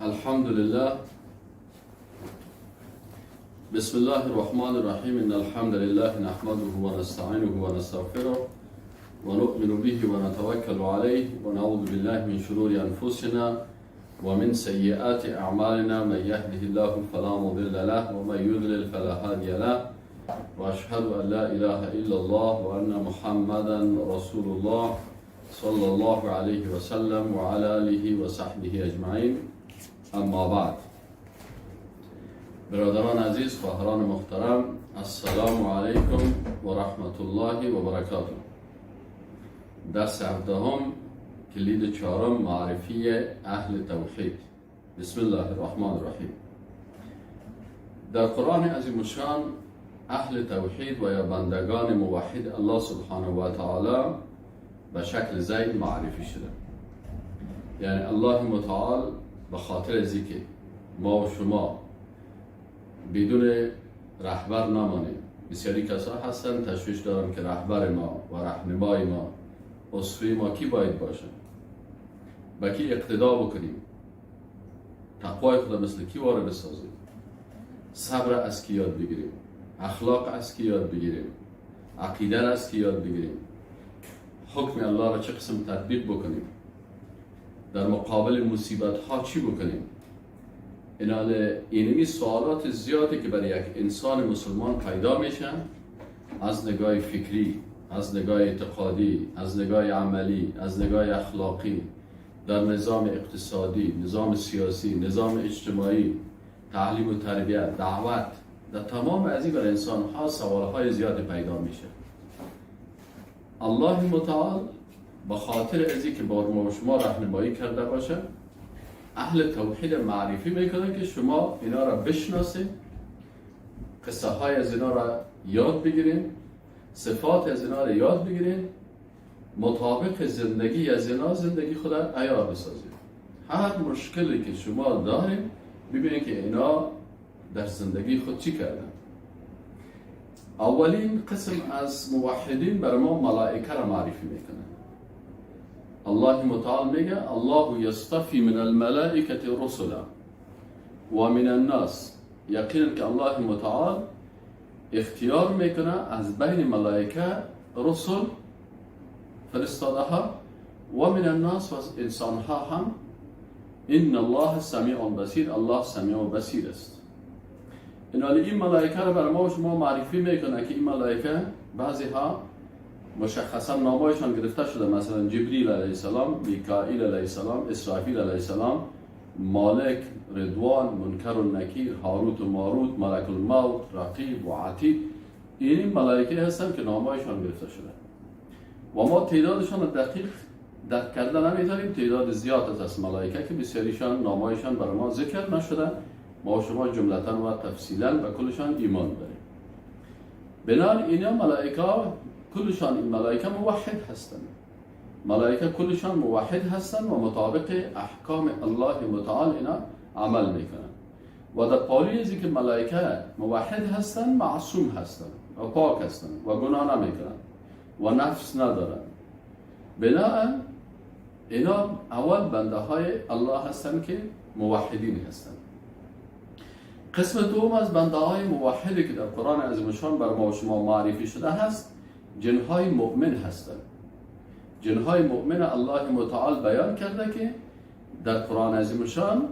الحمد لله. بسم الله الرحمن الرحيم. إن الحمد لله نحمده ونستعينه ونستغفره ونؤمن به ونتوكل عليه ونعوذ بالله من شرور أنفسنا ومن سيئات أعمالنا. من يهده الله فلا مضل له ومن يضلل فلا هادي له، وأشهد أن لا إله إلا الله وأن محمدا رسول الله صلى الله عليه وسلم وعلى آله وصحبه أجمعين. اما بعد، برادران عزیز، خواهران محترم، السلام علیکم و رحمت الله و برکاته. درس 17 کلید 4 معرفی اهل توحید. بسم الله الرحمن الرحیم. در قرآن عظیم الشان اهل توحید و یا بندگان موحد الله سبحانه و تعالی به شکل زید معرفی شده. یعنی الله متعال به خاطر از اینکه ما و شما بدون رهبر نمانیم. بسیاری کسا هستن تشویش دارن که رهبر ما و راهنمای ما، اسوه ما کی باید باشه؟ به کی اقتدا بکنیم؟ تقوای خدا مثل کی وارد بسازیم؟ صبر از کی یاد بگیریم؟ اخلاق از کی یاد بگیریم؟ عقیده از کی یاد بگیریم؟ حکم الله را چه قسم تطبیق بکنیم؟ در مقابل مصیبت ها چی بکنیم؟ اینمی سوالات زیادی که برای یک انسان مسلمان پیدا میشن، از نگاه فکری، از نگاه اعتقادی، از نگاه عملی، از نگاه اخلاقی، در نظام اقتصادی، نظام سیاسی، نظام اجتماعی، تعلیم و تربیت، دعوت، در تمام از این برای انسان ها سوالهای زیادی پیدا میشه. الله متعال به خاطر ازی که با ما و شما راهنمایی کرده باشه، اهل توحید معرفی میکنه که شما اینا را بشناسید، قصه های از اینا را یاد بگیرین، صفات از اینا را یاد بگیرین، مطابق زندگی از اینا زندگی خود را عیار بسازید. هر مشکلی که شما دارین ببینید که اینا در زندگی خود چی کردن. اولین قسم از موحدین بر ما ملائکه را معرفی میکنه. الله متعال میگه الله یصطفی من الملائکه رسلا و من الناس. یقینا که الله متعال اختیار میکنه از بین ملائکه رسل فرستاده ها و من الناس و انسان ها هم. ان الله سمیع بصیر، الله سمیع و بصیر است. این ملائکه را بر ما و شما معرفی میکنه که این ملائکه بعضی ها مشخصا نامایشان گرفته شده، مثلا جبریل علیه السلام، میکائیل علیه السلام، اسرافیل علیه السلام، مالک، رضوان، منکر و نکیر، هاروت و ماروت، ملک الموت، رقیب و عتید. این ملائکه هستن که نامایشان گرفته شده و ما تعدادشان دقیق درک کردن نمیتونیم. تعداد زیاد از ملائکه که بسیاریشان نامایشان برای ما ذکر نشده، ما و شما جملتاً و تفصیلاً به کلشان ایمان داریم. بنابراین اینا ملائکه کلشان، این ملائکه موحد هستند. ملائکه کلشان موحد هستند و مطابق احکام الله متعال اینا عمل میکنند. و در پالی ازی که ملائکه موحد هستند معصوم هستند و پاک هستند و گناه نمیکنند و نفس ندارند. بنابراین اینا اول بنده های الله هستند که موحدین هستند. قسم دوم از بنده های موحدی که در قرآن عظیم الشان بر ما و شما معرفی شده هست، جنهای مؤمن هستند. جنهای مؤمن الله متعال بیان کرده که در قرآن عظیم الشان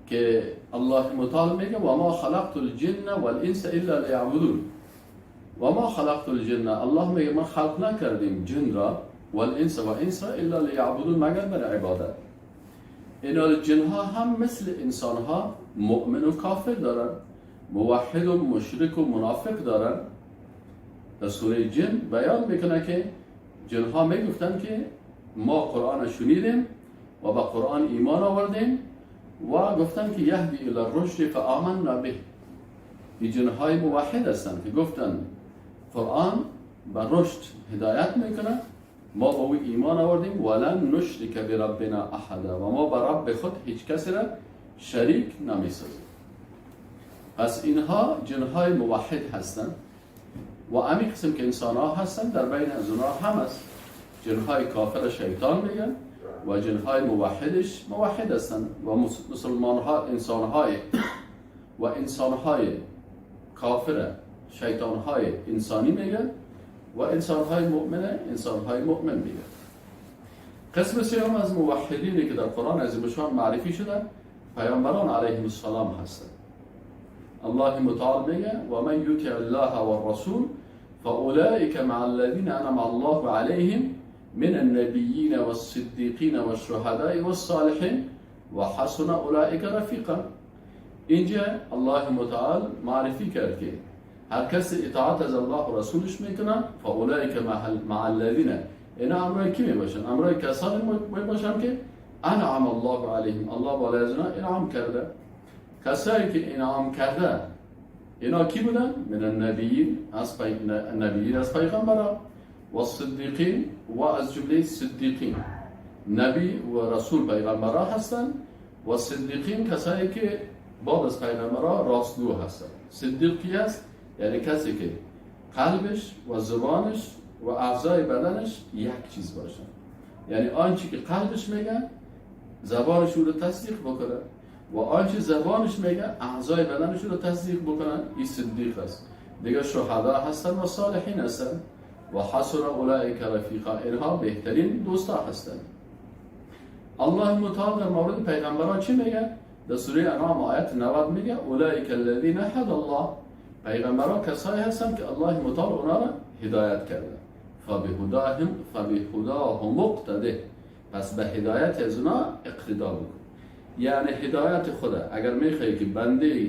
که الله متعال میگه و ما خلقت الجن والانس الا لیعبدون. و ما خلقت الجن، الله میگه ما خلق نکردیم جن را والانس و انس را الا لیعبدون، مگر برای عبادت. این جنها هم مثل انسانها مؤمن و کافر دارن، موحد و مشرک و منافق دارن. در سوره جن بیان میکنه که جنها میگفتن که ما قرآن شنیدیم و با قرآن ایمان آوردیم و گفتن که یهدی الی الرشد فآمنا به. این جنهای موحد هستن که گفتن قرآن به رشد هدایت میکنه، ما با او ایمان آوردیم ولن نشرک بربنا احدا، و ما با رب خود هیچ کسی را شریک نمیسازیم. پس اینها جنهای موحد هستند. و امی قسم که انسان ها هستن در بین از اونها هم است. جنهای کافر شیطان میگن و جنهای موحدش موحد هستند و مسلمان ها انسان های و انسان های کافر شیطان های انسانی میگن و انسان های مؤمنه انسان های مؤمن میگن. قسم سوم از موحدینی که در قرآن عظیم‌الشان معرفی شدن پیامبران علیهم السلام هستند. الله متعال میگه و من یطع الله و الرسول فاولئک مع الذین انعم الله علیهم من النبیین والصدیقین والشهداء والصالحین و حسن اولئک رفیقا. اینجا الله متعال معرفی کرد که هر کس اطاعت از الله و رسولش میکنن فاولئک مع الذین، اینا امرای کی میباشن؟ امرای کسانی میباشن که انعم الله علیهم، الله بالا از اینا انعام کرده. کسایی که انعام کرده اینا کی بودن؟ من النبیین، از پیغمبران و صدیقین و از جمله صدیقین، نبی و رسول پیغمبران هستند و صدیقین کسایی که بعد از پیغمبران راستگو هستند. صدیق کی است؟ یعنی کسی که قلبش و زبانش و اعضای بدنش یک چیز باشه، یعنی آنچه که قلبش میگه زبانش رو تصدیق بکنه و آنچه زبانش میگه اعضای بدنش رو تصدیق بکنن، این صدیق است. دیگه شهدا هستن و صالحین هستن و حسن اولئک رفیقا، اینها بهترین دوستا هستند. الله متعال در مورد پیغمبران چی میگه؟ در سوره انعام آیت 90 میگه اولئک الذین هدی الله، پیغمبران کسایی هستند که الله متعال اونا را هدایت کرده. فبهداهم مقتده، پس به هدایت از اونا اقتدا بکن. یعنی هدایت خدا اگر میخوای که بنده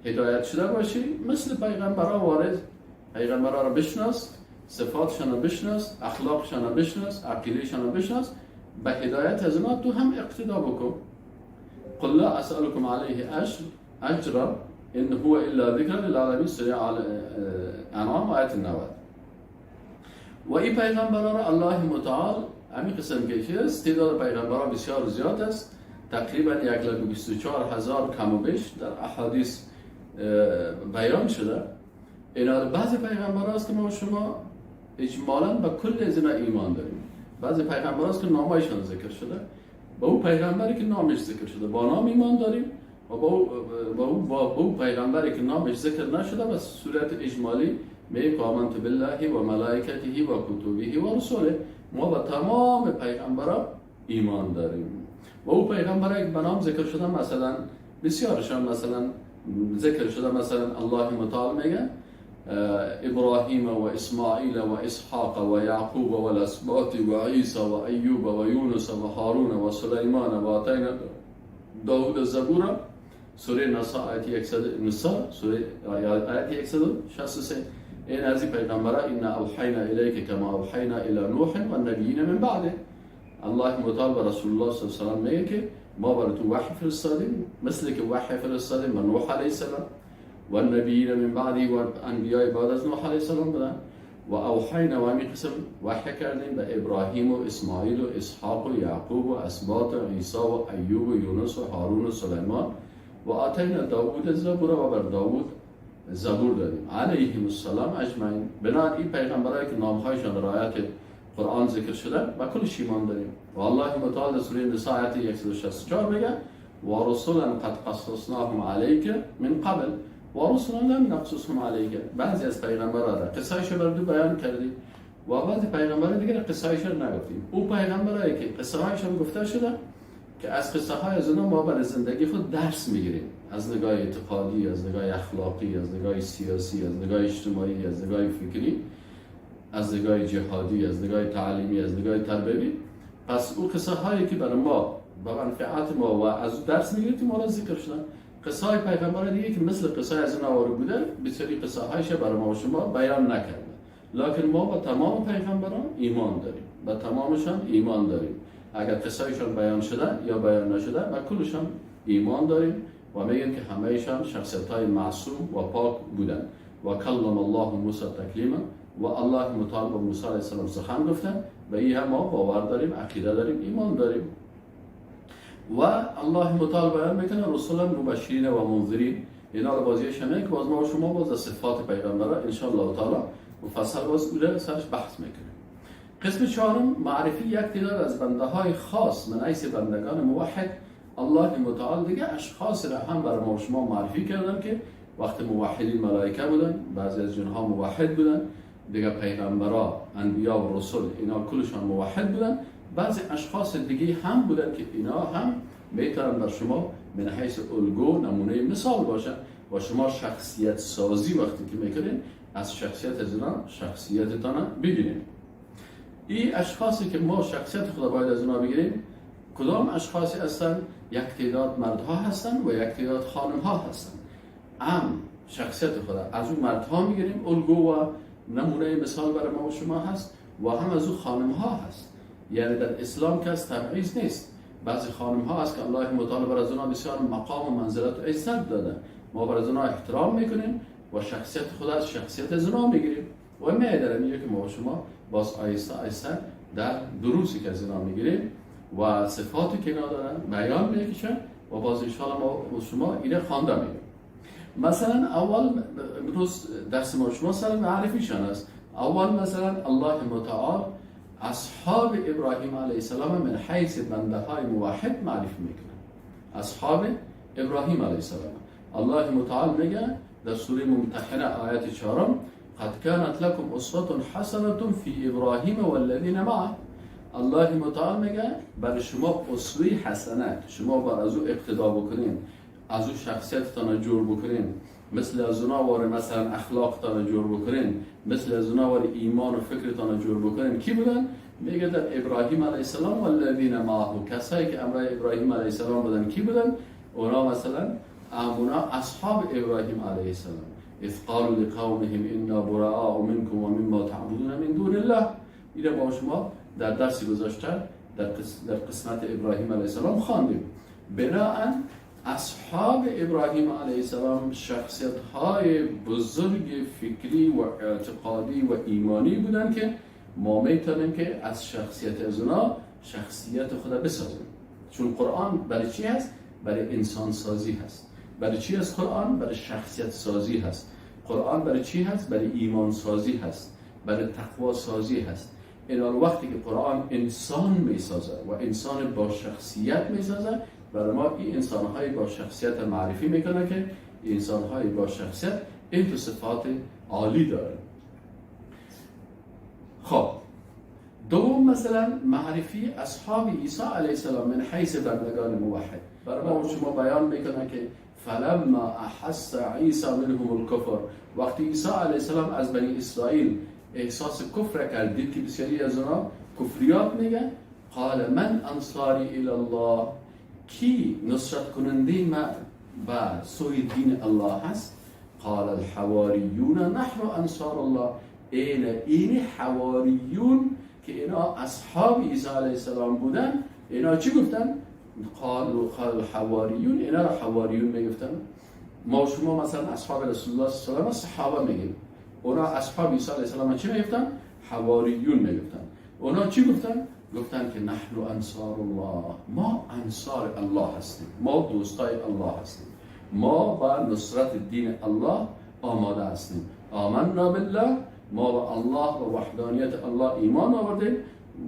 هدایت شده باشی، مثل پیغمبران وارد، پیغمبران را بشناس، صفاتشان را بشناس، اخلاقشان را بشناس، عقیدهشان را بشناس، به هدایت از اونا تو هم اقتدا بکن. قل لا اسألكم علیه اجرا ان هو الا ذکر للعالمین، سوره انعام آیت 90. و این پیغمبران را الله متعال همین قسم که چیست، تعداد پیغمبران بسیار زیاد است، تقریبا 124,000 کم و بیش در احادیث بیان شده. اینا بعضی پیغمبران است که ما شما اجمالاً به کل از اینا ایمان داریم. بعضی پیغمبران است که نامایشان ذکر شده، با او پیغمبری که نامش ذکر شده با نام ایمان داریم و با او پیغمبری که نامش ذکر نشده به صورت اجمالی میگه آمنت بالله و ملائکته و کتبه و رسوله، ما به تمام پیغمبران ایمان داریم. و او پیغمبرایی که به نام ذکر شده مثلا بسیارشان مثلا ذکر شده، مثلا الله متعال میگه ابراهیم و اسماعیل و اسحاق و یعقوب و الاسباط و عیسی و ایوب و یونس و هارون و سلیمان و آتینا داود الزبور، سوره نساء آیت 100 سوره آیت 163. این از این پیغمبران ان اوحینا الیک کما اوحینا الی نوح و النبیین من بعده، الله متعال و رسول الله صلی الله علیه و آله میگه که ما بر تو وحی فرستادیم مثل که وحی فرستادیم به نوح علیه السلام و النبیین من بعدی و انبیاء بعد از نوح علیه السلام بودن و اوحینا و همین قسم وحی کردیم به ابراهیم و اسماعیل و اسحاق و یعقوب و اسباط و عیسی و ایوب و یونس و هارون و سلیمان و آتینا داود الزبور و بر داود زبور دادیم علیهم السلام اجمعین. بنابراین این پیغمبرایی که نامهایشان در آیات قرآن ذکر شده و کلش ایمان داریم. و الله متعال در سوره نساء آیت 164 میگه و رسولا قد قصصناهم علیک من قبل و رسولا لم نقصصهم علیک، بعضی از پیغمبران را قصه‌اش بر تو بیان کردیم و بعضی پیغمبران دیگه قصه‌اش را نگفتیم. او پیغمبرایی که قصه‌هایشان گفته شده که از قصه های از اونها ما برای زندگی خود درس میگیریم، از نگاه اعتقادی، از نگاه اخلاقی، از نگاه سیاسی، از نگاه اجتماعی، از نگاه فکری، از نگاه جهادی، از نگاه تعلیمی، از نگاه تربیتی. پس او قصه هایی که برای ما به منفعت ما و از درس میگیریم ما را ذکر شدن. قصه های پیغمبر دیگه که مثل قصه از اونها آورده بوده بسیاری قصه هایش برای ما و شما بیان نکرده، لکن ما با تمام پیغمبران ایمان داریم، با تمامشان ایمان داریم. اگر قصه‌ایشان بیان شده یا بیان نشده و کلشان ایمان داریم و میگن که همه‌شان شخصیت‌های معصوم و پاک بودن. و کلم الله موسی تکلیما، و الله متعال با موسی علیه السلام سخن گفتن و این هم ما باور داریم، عقیده داریم، ایمان داریم. و الله متعال بیان میکنه رسولا مبشرین و منذرین، اینا رو بازیش همه که باز ما و شما باز صفات پیغمبران ان شاء الله تعالی مفصل باز اون سرش بحث میکنیم. قسم چهارم معرفی یک تعداد از بنده های خاص من حیث بندگان موحد. الله متعال دیگه اشخاص را هم برای ما و شما معرفی کردن که وقت موحدین ملائکه بودن، بعضی از جنها موحد بودن، دیگه پیغمبرا، انبیا و رسول اینا کلشان موحد بودن. بعضی اشخاص دیگه هم بودن که اینا هم میتونن بر شما من حیث الگو نمونه مثال باشن و شما شخصیت سازی وقتی که میکنین از شخصیت از اینا شخصیتتان بگیرین. این اشخاصی که ما شخصیت خدا باید از اینا بگیریم کدام اشخاصی هستن؟ یک تعداد مردها هستن و یک تعداد خانمها هستن. شخصیت خدا از اون مردها میگیریم الگو و نمونه مثال برای ما و شما هست و هم از اون خانمها هست. یعنی در اسلام که از تبعیض نیست. بعضی خانمها هست که الله متعال برای از اونها بسیار مقام و منزلت و عزت داده، ما برای از اونها احترام میکنیم و شخصیت خدا از شخصیت از اونها میگیریم و میادره میگه که ما و شما باز آیسته آیسته در دروسی که از اینا میگیریم و صفاتی که اینا دارن بیان میکشن و باز انشاءالله ما و شما اینه خوانده میگیم. مثلا اول امروز درس ما شما سر معرفیشان است. اول مثلا الله متعال اصحاب ابراهیم علیه السلام من حیث بنده های موحد معرفی میکنه. اصحاب ابراهیم علیه السلام الله متعال میگه در سوره ممتحنه آیت 4 قد كانت لكم اسوة حسنة في ابراهیم والذین معه. الله متعال میگه برای شما اسوه حسنه، شما بر از او اقتدا بکنین، از او شخصیتتان جور بکنین، مثل از اونا واره مثلا اخلاقتان جور بکنین، مثل از اونا واره ایمان و فکرتان جور بکنین. کی بودن؟ میگه در ابراهیم علیه السلام والذین معه، کسایی که امرای ابراهیم علیه السلام بودن. کی بودن؟ اونا مثلا اونا اصحاب ابراهیم علیه السلام. اذ قالوا لقومهم انا براء منكم ومما تعبدون من دون الله. اینو با شما در درسی گذاشته در قسمت ابراهیم علیه السلام خواندیم. بناهن اصحاب ابراهیم علیه السلام شخصیت های بزرگ فکری و اعتقادی و ایمانی بودن که ما میتونیم که از شخصیت از اونا شخصیت خدا بسازیم. چون قرآن برای چی هست؟ برای انسان سازی هست. برای چی هست قرآن؟ برای شخصیت سازی هست. قرآن برای چی هست؟ برای ایمان سازی هست، برای تقوا سازی هست. این وقتی که قرآن انسان میسازه و انسان با شخصیت میسازه، برای ما این انسان‌های با شخصیت معرفی میکنه که انسان‌های با شخصیت این تو صفات عالی داره. خب دوم مثلا معرفی اصحاب عیسی علیه السلام من حیث بندگان موحد. برای ما شما بیان میکنه که فلما احس عیسی منهم الکفر، وقتی عیسی علیه السلام از بنی اسرائیل احساس کفر کرد، دید که بسیاری از اونا کفریات میگه، قال من انصاری الی الله، کی نصرت کننده ما با سوی دین الله هست؟ قال الحواریون نحن انصار الله. این حواریون که اینا اصحاب عیسی علیه السلام بودن، اینا چی گفتن؟ قال الحواریون، اینا را حواریون میگفتن. ما شما مثلا اصحاب رسول الله صلی الله علیه و صحابه میگیم، اونا اصحاب عیسی علیه السلام چی میگفتن؟ حواریون میگفتن. اونا چی گفتن؟ گفتن که نحن انصار الله، ما انصار الله هستیم، ما دوستای الله هستیم، ما با نصرت دین الله آماده هستیم. آمنا بالله، ما با الله و وحدانیت الله ایمان آوردیم.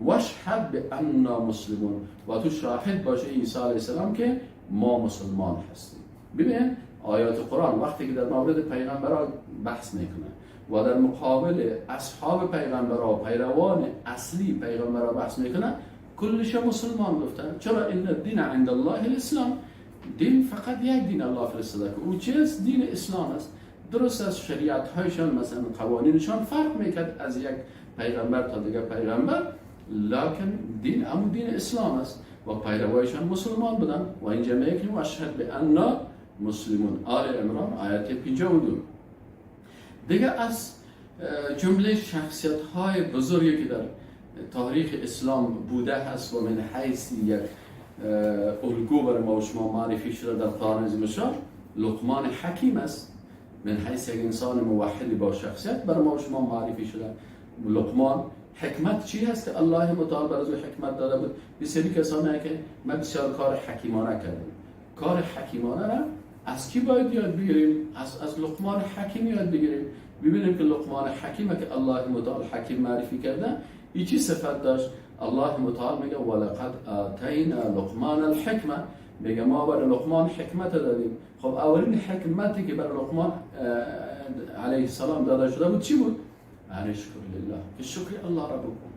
واشهد بأننا مسلمون، و تو شاهد باشه عیسی علیه السلام که ما مسلمان هستیم. ببین آیات قرآن وقتی که در مورد پیغمبران بحث میکنه و در مقابل اصحاب پیغمبرها و پیروان اصلی پیغمبرها بحث میکنه، کلش مسلمان گفتن. چرا؟ این دین عند الله الاسلام، دین فقط یک دین الله فرستاده که او چیست؟ دین اسلام است. درست از شریعت هایشان مثلا قوانینشان فرق میکرد از یک پیغمبر تا دیگر پیغمبر، لکن دین اما دین اسلام است و پیروایشان مسلمان بودن. و اینجا میگه که اشهد بأننا مسلمون، آل عمران آیت 52. دیگه از جمله شخصیت های بزرگی که در تاریخ اسلام بوده هست و من حیث یک الگو برای ما و شما معرفی شده در قرآن عظیم الشان، لقمان حکیم است. من حیث یک انسان موحدی با شخصیت برای ما و شما معرفی شده. لقمان حکمت چی هست که الله متعال برای او حکمت داده بود؟ بسیاری کسانی که ما بسیار کار حکیمانه کردیم. کار حکیمانه را از کی باید یاد بگیریم؟ از لقمان حکیم یاد بگیریم. ببینیم که لقمان حکیم که الله متعال حکیم معرفی کرده، این چی صفت داشت؟ الله متعال میگه ولقد آتینا لقمان الحکمه، میگه ما برای لقمان حکمت دادیم. خب اولین حکمتی که برای لقمان علیه السلام داده شده بود چی بود؟ یعنی شکر لله، که شکر الله را بکن.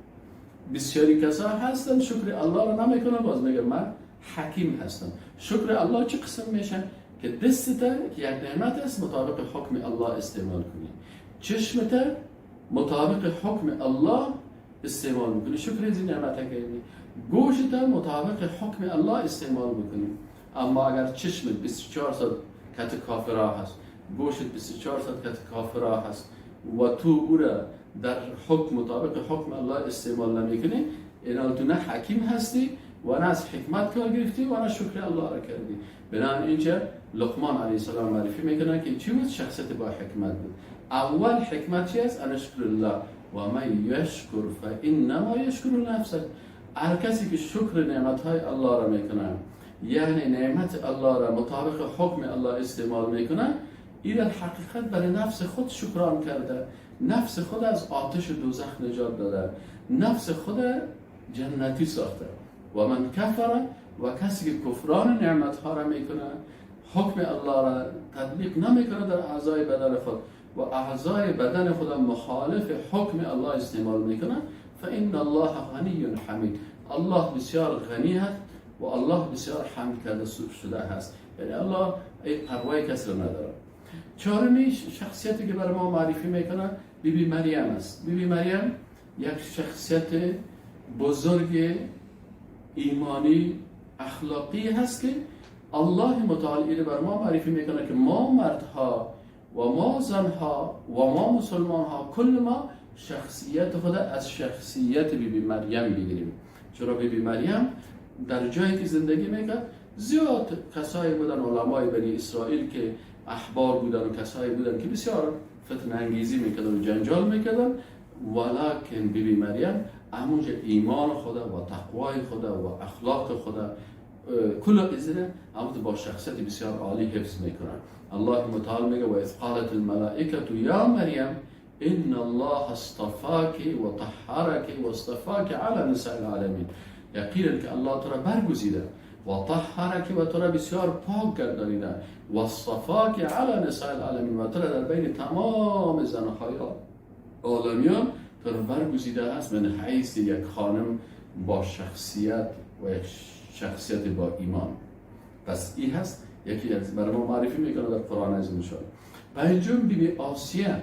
بسیاری کسا هستن شکر الله را نمیکنه، باز میگه من حکیم هستم. شکر الله چه قسم میشه؟ که دستت که یک نعمت است مطابق حکم الله استعمال کنی، چشمت مطابق حکم الله استعمال میکنی، شکر این نعمت کردی. گوشت مطابق حکم الله استعمال میکنی. اما اگر چشمت 24 ساعت کت کافرا هست، گوشت 24 ساعت کت کافرا هست و تو او را در حکم مطابق حکم الله استعمال نمیکنی، این تو نه حکیم هستی و نه از حکمت کار گرفتی و نه شکر الله را کردی. بنابراین اینجا لقمان علیه السلام معرفی میکنه که چی بود؟ شخصیت با حکمت بود. اول حکمت چی است؟ ان شکر الله و من یشکر فانما یشکر نفسه. هر کسی که شکر نعمتهای الله را میکنه، یعنی نعمت الله را مطابق حکم الله استعمال میکنه، این در حقیقت برای نفس خود شکران کرده، نفس خود از آتش دوزخ نجات داده، نفس خود جنتی ساخته. و من کفر، و کسی که کفران نعمت ها را میکنه، حکم الله را تطبیق نمیکنه در اعضای بدن خود و اعضای بدن خود مخالف حکم الله استعمال میکنه، فإن الله غنی حمید. الله بسیار غنی است و الله بسیار حمد کرده شده هست، یعنی الله ای پروای کسی را نداره. چهارمی شخصیتی که برای ما معرفی میکنه بیبی مریم است. بیبی مریم یک شخصیت بزرگ ایمانی اخلاقی هست که الله متعال این بر ما معرفی میکنه که ما مردها و ما زنها و ما مسلمان ها کل ما شخصیت خود از شخصیت بیبی مریم بگیریم. چرا بیبی مریم در جایی که زندگی میکرد زیاد کسایی بودن، علمای بنی اسرائیل که احبار بودن و کسایی بودن که بسیار فتنه انگیزی میکردن و جنجال میکردن، ولکن بیبی مریم همونجا ایمان خدا و تقوای خدا و اخلاق خدا کل ازره همونجا با شخصیت بسیار عالی حفظ میکنن. الله متعال میگه و اذ قالت الملائکه یا مریم ان الله اصطفاک و طهرک و اصطفاک علی نساء العالمین. یقینا که الله تو را برگزیده و طهرک و تو را بسیار پاک گردانیده و اصطفاک علی نساء العالمین و تو را در بین تمام زنهای عالمیان تو را برگزیده است من حیث یک خانم با شخصیت و یک شخصیت با ایمان. پس این هست یکی از برای ما معرفی میکنه در قرآن عظیم شد. پنجم بیبی آسیه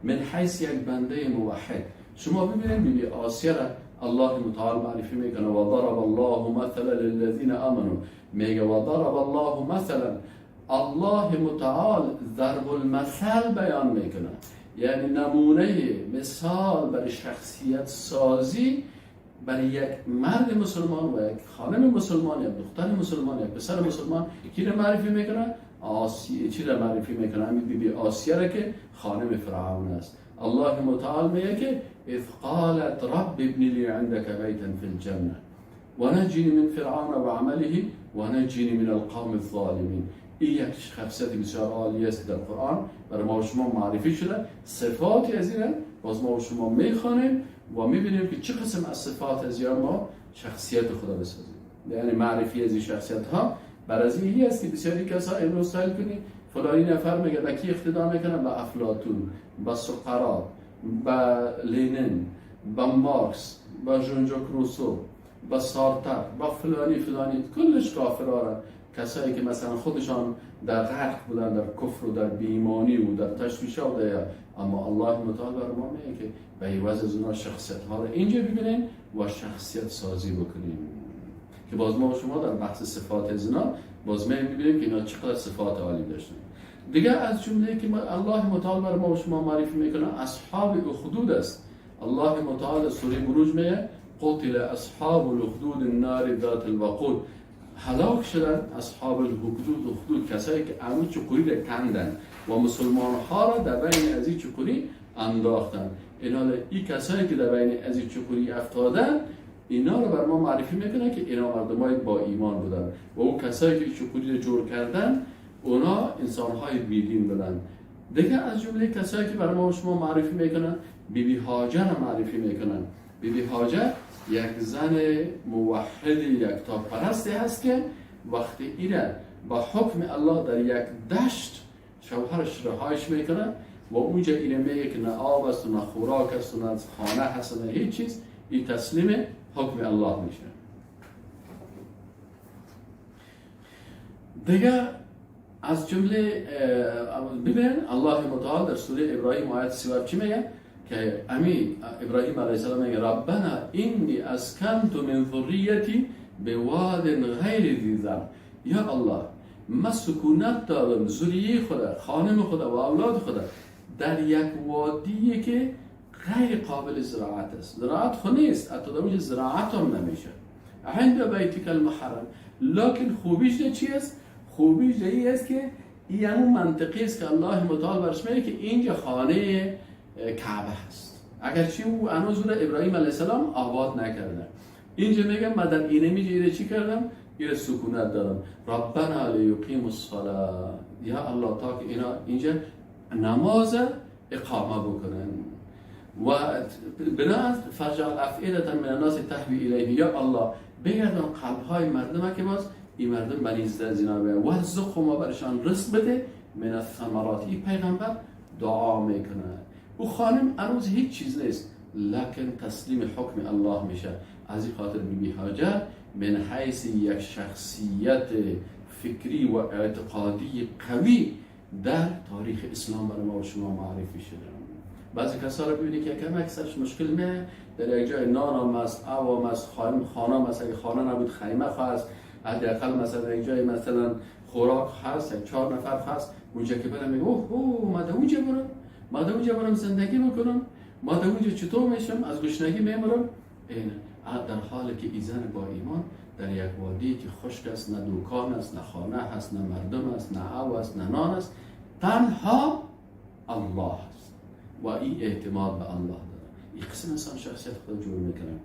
من حیث یک بنده موحد. شما ببینید بیبی آسیه را الله متعال معرفی میکنه و ضرب الله مثلا للذین آمنوا. میگه و ضرب الله مثلا، الله متعال ضرب المثل بیان میکنه، یعنی نمونه مثال برای شخصیت سازی برای یک مرد مسلمان و یک خانم مسلمان، یک دختر مسلمان، یک پسر مسلمان. کی را معرفی میکنه؟ آسیه. چی را معرفی میکنه؟ همین بیبی آسیه را که خانم فرعون است. الله متعال میگه که اذ قالت رب ابن لی عندك بیتا فی الجنه و نجینی من فرعون و عمله و نجینی من القوم الظالمین. این یک شخصیت بسیار عالی است در قرآن برای ما و شما معرفی شده. صفاتی از این باز ما و شما میخوانیم و میبینیم که چه قسم از صفات از ما شخصیت خدا بسازیم. یعنی معرفی از این شخصیت ها بر از این است که بسیاری کسا امروز سایل کنی فلانی نفر میگه با کی اقتدا میکنه؟ با افلاطون، با سقراط، با لنین، با مارکس، با ژان ژاک روسو، با سارتر، با فلانی کلش کافراره. کسایی که مثلا خودشان در غرق بودن در کفر و در بی‌ایمانی و در تشویش ها بوده، اما الله متعال بر ما میگه که به عوض از اونها شخصیت ها رو اینجا ببینیم و شخصیت سازی بکنیم. که باز ما و شما در بحث صفات از اینا باز میبینیم که اینا چقدر صفات عالی داشتن. دیگه از جمله که الله متعال بر ما و شما معرفی میکنه اصحاب اخدود است. الله متعال سوره بروج میگه قتل اصحاب الاخدود النار ذات الوقود. هلاک شدن اصحاب الاخدود، کسایی که همون چقوری را کندن و مسلمان ها را در بین از این چقوری انداختن. این کسایی که در بین از این چقوری افتادن، اینا رو بر ما معرفی میکنه که اینا مردمای با ایمان بودن و اون کسایی که چقوری را جور کردن اونا انسانهای بیدین بودن. دیگه از جمله کسایی که بر ما و شما معرفی میکنن بیبی هاجر معرفی میکنن. بیبی هاجر یک زن موحد یکتاپرستی هست که وقتی ایره با حکم الله در یک دشت شوهرش رهایش میکنه و اونجا ایره میگه که نه آب است و نه خوراک است و نه خانه هست و نه هیچ چیز، این تسلیم حکم الله میشه. دیگه از جمله ببین الله متعال در سوره ابراهیم آیت 37 چی میگه؟ که ابراهیم علیه السلام میگه ربنا اینی اسکنت من ذریتی بواد غیر ذی زرع. یا الله من سکونت دادم ذریه خدا، خانم خدا و اولاد خدا در یک وادی که غیر قابل زراعت است. زراعت خو نیست، حتی در اونجا زراعت هم نمیشه. عند بیتک المحرم. لکن خوبیش چی است؟ خوبیش این است که این همون منطقی است که الله متعال برش میگه که اینجا خانه کعبه هست، اگرچه او هنوز ابراهیم علیه السلام آباد نکرده. اینجا میگم من در اینه میگه چی کردم؟ یه سکونت دادم. ربنا لیقیموا الصلاة. یا الله تا که اینا اینجا نماز اقامه بکنن و بناس فرجع افئده من الناس تهوی الیه. یا الله بگردن قلب‌های مردم که باز این مردم بنی زنا به ورزقهم و برشان رزق بده من الثمرات. پیغمبر دعا میکنه. او خانم هنوز هیچ چیز نیست لکن تسلیم حکم الله میشه. از این خاطر بیبی هاجر من حیث یک شخصیت فکری و اعتقادی قوی در تاریخ اسلام برای ما و شما معرفی شده. بعضی کسا رو ببینید که کم اکثرش مشکل نه در یک جای نان هم است، آب هم است، خانه هم است. اگه خانه نبود خیمه هست، حداقل مثلا یک جای مثلا خوراک هست، یک 4 نفر هست. اونجا که برم میگه اوه ما در اونجا برم زندگی بکنم، ما در اونجا چطور میشم، از گشنگی میمرم. این در حالی که ایزن با ایمان در یک وادی که خشک است، نه دکان است، نه خانه هست، نه مردم است، نه آب است، نه نان است، تنها الله است و این اعتماد به الله داره. این قسم انسان شخصیت خود جور میکنه.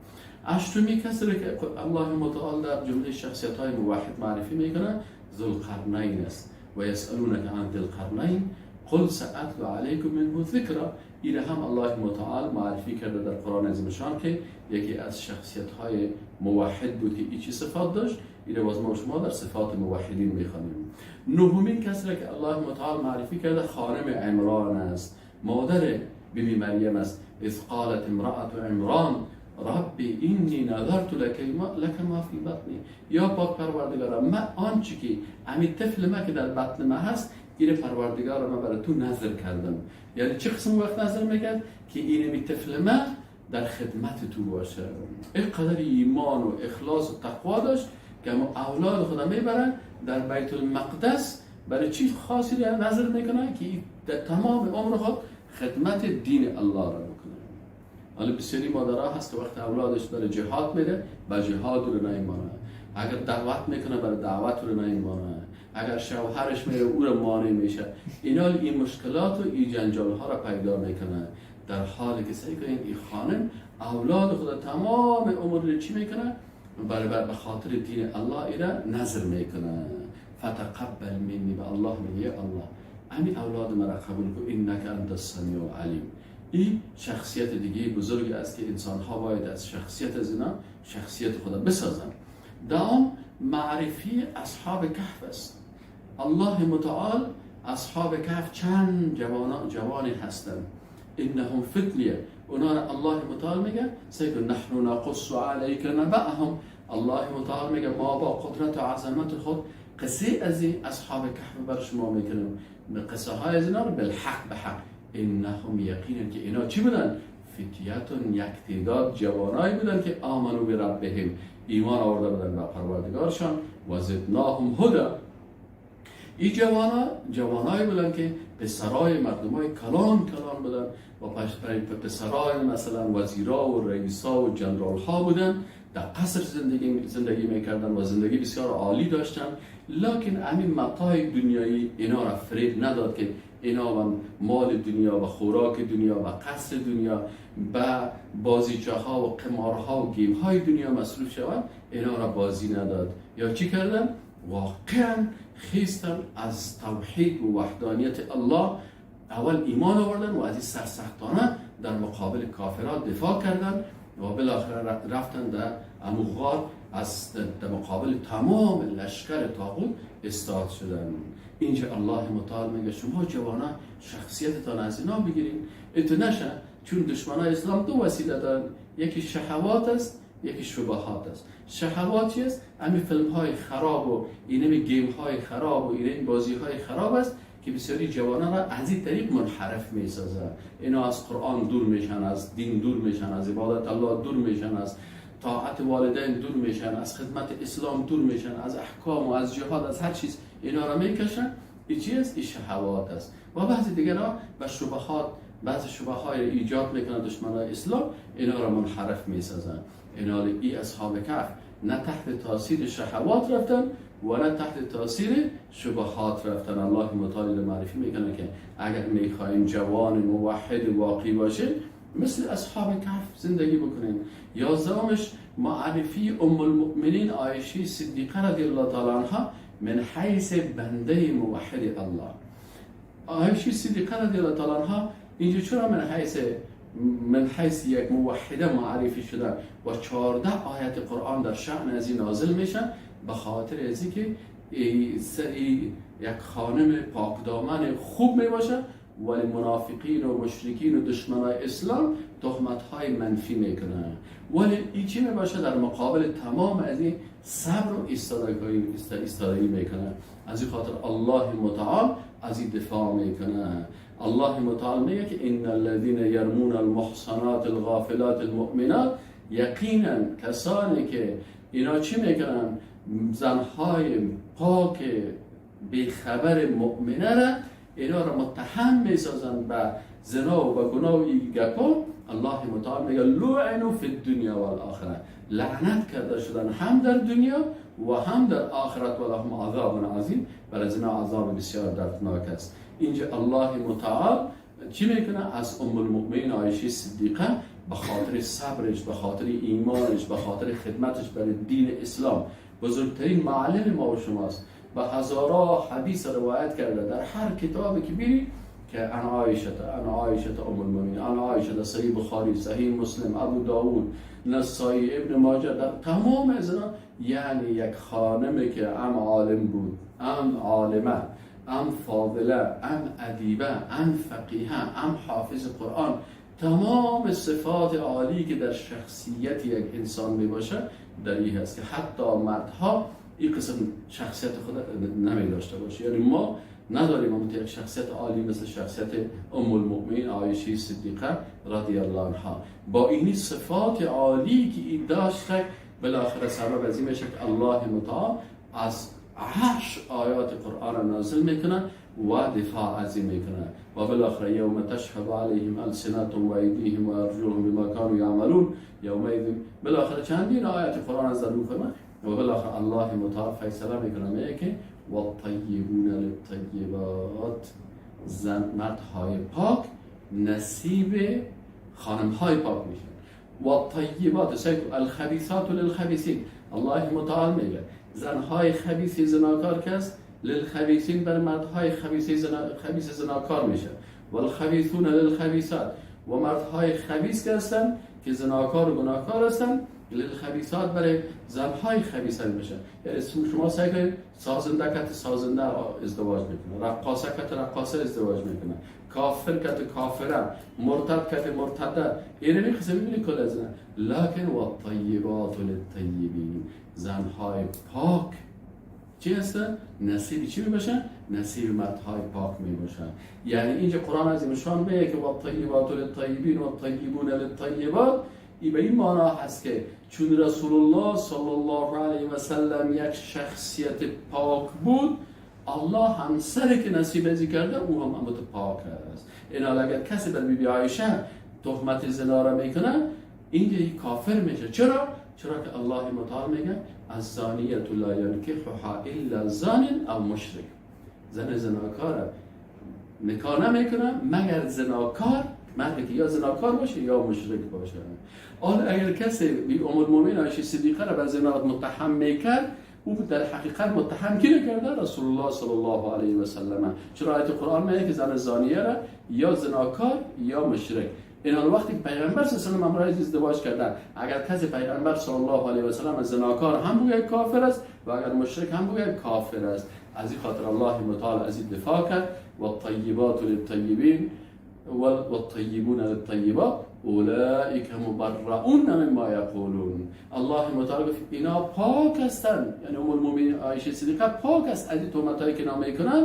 اشتمی کسی که الله متعال در جمله شخصیت های موحد معرفی میکنه ذوالقرنین است. و یسألونک عن ذی القرنین قل سأتلو علیکم منه ذکرا. این هم الله متعال معرفی کرده در قرآن عظیم که یکی از شخصیت های موحد بود که ایچی صفات داشت. این رو ما شما در صفات موحدین میخوانیم. نهمین کسی که الله متعال معرفی کرده خانم عمران است، مادر بیبی مریم است. اذ قالت امرأة عمران ربی اینی نذرت لک ما فی بطنی. یا پاک پروردگارم من آنچه که همین طفل ما که در بطن ما هست این پروردگار من برای تو نظر کردم. یعنی چه قسم وقت نظر میکرد که این طفل ما در خدمت تو باشه. اینقدر ایمان و اخلاص و تقوا داشت که اولاد خدا میبرن در بیت المقدس برای چی خاصی نظر میکنن که در تمام عمر خود خدمت دین الله را بکنه. حالا بسیاری مادرها هست که وقت اولادش برای جهاد میره با جهاد رو نمیمانه، اگر دعوت میکنه برای دعوت رو نمیمانه، اگر شوهرش میره او رو مانع میشه. این مشکلات و این جنجال ها را پیدا میکنه. در حالی که سعی کنید این خانم اولاد خدا تمام عمر رو چی میکنه؟ برای به خاطر دین الله ایره نظر میکنه. فتقبل منی. به الله میگه الله همین اولاد مرا قبول کن انک انت السمیع العلیم. این شخصیت دیگه بزرگی است که انسان ها باید از شخصیت از اینا شخصیت خدا بسازن. دوم معرفی اصحاب کهف است. الله متعال اصحاب کهف چند جوانی هستند. انهم فتیه. اونا را الله متعال میگه سیکن نحن نقص علیک نبأهم. الله متعال میگه ما با قدرت و عظمت خود قصه از این اصحاب کهف بر شما میکنیم. قصه های از اینا رو بالحق به حق. انهم یقینا که اینا چی بودن؟ فتیاتون یک تعداد جوانایی بودن که آمنو به ربهم ایمان آورده بودن به پروردگارشان و زدناهم هدی. این جوانایی بودن که پسرای مردمای کلان بودن و پسرای مثلا وزیرا و رئیسا و جنرال ها بودن. در قصر زندگی میکردن و زندگی بسیار عالی داشتن. لکن همین متاع دنیایی اینا را فریب نداد که اینا و مال دنیا و خوراک دنیا و قصر دنیا و بازیچه‌ها و قمارها و گیم‌های دنیا مصروف شوند. اینا را بازی نداد. یا چی کردن؟ واقعا خیستن از توحید و وحدانیت الله اول ایمان آوردن و از این سرسختانه در مقابل کافران دفاع کردن و بالاخره رفتن در غار از در مقابل تمام لشکر طاغوت استاد شدن. اینجا الله متعال میگه شما جوانا شخصیتتان از اینا بگیرین، اتو نشه، چون دشمنای اسلام دو وسیله دارن، یکی شهوات است، یکی شبهات است. شهوات چیست؟ همین فیلم های خراب و اینمی گیم های خراب و اینمی بازی های خراب است که بسیاری جوانان را از این طریق منحرف میسازه. اینا از قرآن دور میشن، از دین دور میشن، از عبادت الله دور میشن، از طاعت والدین دور میشن، از خدمت اسلام دور میشن، از احکام و از جهاد، از هر چیز اینا را میکشن. این چیز این شهوات است. و بعضی دیگر ها به شبهات، بعضی شبه های ایجاد میکنن دشمنای اسلام، اینا را منحرف میسازن. اینا ای اصحاب کهف نه تحت تاثیر شهوات رفتن و نه تحت تاثیر شبهات رفتن. الله متعال معرفی میکنه که اگر میخواین جوان موحد واقعی باشین مثل اصحاب کهف زندگی بکنین. 11مش معرفی ام المؤمنین عایشه صدیقه رضی الله تعالی عنها من حیث بنده موحد الله. عایشه صدیقه رضی الله تعالی عنها اینجا چرا من حیث یک موحده معرفی شده و 14 آیت قرآن در شأن از این نازل میشن؟ به خاطر ازی که یک خانم پاکدامن خوب میباشه ولی منافقین و مشرکین و دشمنای اسلام تهمت‌های منفی میکنن. ولی این چی میباشه؟ در مقابل تمام از این صبر و ایستادگی میکنه. از این خاطر الله متعال از این دفاع میکنه. الله متعال میگه که ان الذين يرمون المحصنات الغافلات المؤمنات، یقینا کسانی که اینا چی میکنن؟ زنهای پاک بیخبر مؤمنه را اینا را متهم میسازن به زنا و به گناه و گپا. الله متعال میگه لعنوا فی الدنیا و الاخره، لعنت کرده شدن هم در دنیا و هم در آخرت و لهم عذاب عظیم، برای زنا عذاب بسیار دردناک است. اینجا الله متعال چی میکنه؟ از ام المؤمنین عایشه صدیقه به خاطر صبرش، به خاطر ایمانش، به خاطر خدمتش برای دین اسلام، بزرگترین معلم ما و شماست. به هزارها حدیث روایت کرده در هر کتابی که بیری که انا عایشه ام المؤمنین، انا عایشه، صحیح بخاری، صحیح مسلم، ابو داود، نسائی، ابن ماجه، در تمام از اینا یعنی یک خانمی که ام عالم بود، ام عالمه، ام فاضله، ام ادیبه، ام فقیهه، ام حافظ قرآن، تمام صفات عالی که در شخصیت یک انسان می باشه در این هست که حتی مردها این قسم شخصیت خود نمی داشته باشه. یعنی ما نداریم اما یک شخصیت عالی مثل شخصیت ام المؤمنین عایشه صدیقه رضی الله عنها با این صفات عالی که این داشته، بالاخره سبب از این میشه که الله متعال از 8 آیات قرآن نازل میکنه و دفاع از این میکنه. و بالاخره یوم تشهد علیهم السنتهم و ایدیهم و ارجلهم بما کانوا یعملون، یومئذ بالاخره چندین آیات قرآن از در میخونه و بالاخره الله متعال فیصله میکنه میگه که والطیبون للطیبات، مردهای پاک نصیب خانمهای پاک میشن. والطیبات الخبیثات للخبیثین، الله متعال میگه زنهای خبیث زناکار کس للخبیثین بر مردهای خبیث زناکار میشه. والخبیثون للخبیثات، و مردهای خبیث که هستن که زناکار و گناهکار هستن للخبیثات برای زنهای خبیث میشه. یعنی شما سعی کنید سازنده ازدواج میکنه، رقاصه ازدواج میکنه، کافر کافره، مرتد مرتده، اینه میخواسته میبینی کل از نه. لکن و طیبات للطیبین، زنهای پاک چی هستن؟ نصیب چی میباشن؟ نصیب مردهای پاک میباشن. یعنی اینجا قرآن عظیم شان میگه که و طیبات للطیبین و طیبون للطیبات، این به این معنا هست که چون رسول الله صلی الله علیه و سلم یک شخصیت پاک بود، الله همسری که نصیب ازی کرده او هم پاک است. این حال اگر کسی بر بیبی عایشه تهمت زنا را میکنه اینجا کافر میشه. چرا که الله متعال میگه الزانیة لا ینکحها الا زان او مشرک، زن زناکار نکاح نمیکنه مگر زناکار، مردی که یا زناکار باشه یا مشرک باشه. حالا اگر کسی بی ام المؤمنین عایشه صدیقه را به زنا متهم میکرد، او در حقیقت متهم کی نکرده؟ رسول الله صلی الله علیه و سلم. چرا آیت قرآن میگه که زن زانیه را یا زناکار یا مشرک. اینا وقتی پیغمبر صلی الله علیه و آله ازدواج کردن، اگر کسی پیغمبر صلی الله علیه و سلم زناکار هم بگه کافر است و اگر مشرک هم بگه کافر است. از این خاطر الله متعال از این دفاع کرد و الطیبات للطیبین و الطیبون للطیبات اولئک مبرؤون مما یقولون. الله متعال گفت اینا پاک هستند، یعنی ام المؤمنین عایشه صدیقه پاک است از این تهمتایی که اینا میکنن